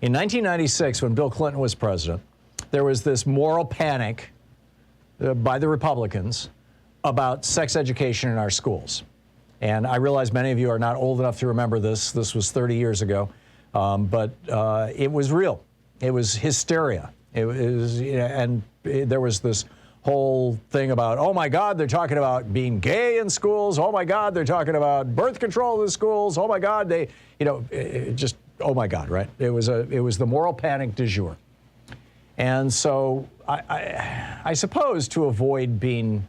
In 1996, when Bill Clinton was president, there was this moral panic by the Republicans about sex education in our schools. And I realize many of you are not old enough to remember this. This was 30 years ago. But it was real. It was hysteria. It was, and there was this whole thing about, oh my God, they're talking about being gay in schools. Oh my God, they're talking about birth control in the schools. Oh my God, they, just, oh my God, right? It was the moral panic du jour. And so I suppose to avoid being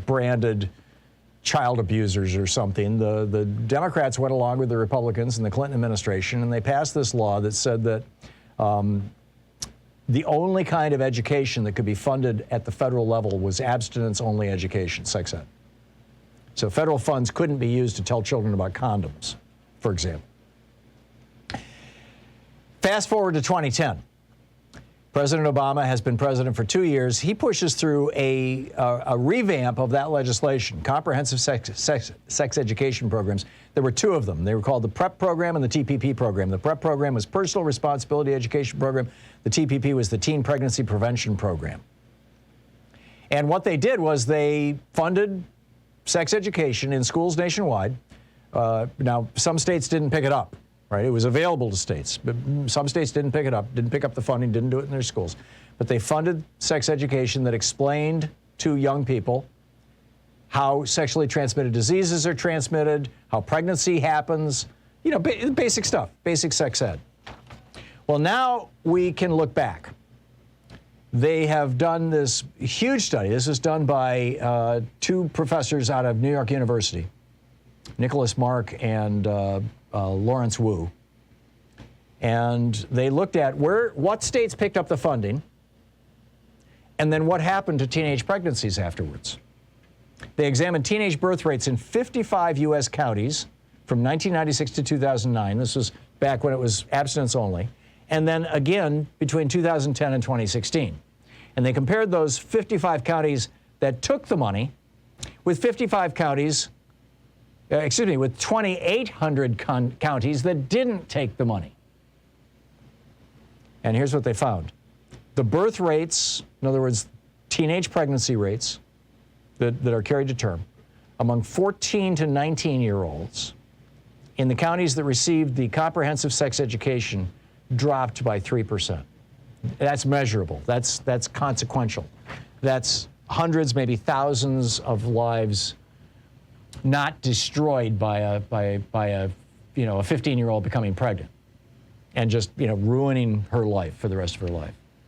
branded child abusers or something, the Democrats went along with the Republicans and the Clinton administration, and they passed this law that said that the only kind of education that could be funded at the federal level was abstinence-only education, sex ed. So federal funds couldn't be used to tell children about condoms, for example. Fast forward to 2010. President Obama has been president for 2 years. He pushes through a revamp of that legislation, comprehensive sex education programs. There were two of them. They were called the PrEP program and the TPP program. The PrEP program was Personal Responsibility Education Program. The TPP was the Teen Pregnancy Prevention Program. And what they did was they funded sex education in schools nationwide. Now, some states didn't pick it up. Right, it was available to states, but some states didn't pick it up, didn't pick up the funding, didn't do it in their schools. But they funded sex education that explained to young people how sexually transmitted diseases are transmitted, how pregnancy happens, basic stuff, basic sex ed. Well, now we can look back. They have done this huge study. This was done by two professors out of New York University, Nicholas Mark and Lawrence Wu, and they looked at what states picked up the funding and then what happened to teenage pregnancies afterwards. They examined teenage birth rates in 55 U.S. counties from 1996 to 2009. This was back when it was abstinence only, and then again between 2010 and 2016. And they compared those 55 counties that took the money with 55 counties with 2,800 counties that didn't take the money. And here's what they found. The birth rates, in other words, teenage pregnancy rates that are carried to term, among 14 to 19-year-olds in the counties that received the comprehensive sex education dropped by 3%. That's measurable. That's consequential. That's hundreds, maybe thousands of lives not destroyed by a 15-year-old becoming pregnant and just ruining her life for the rest of her life.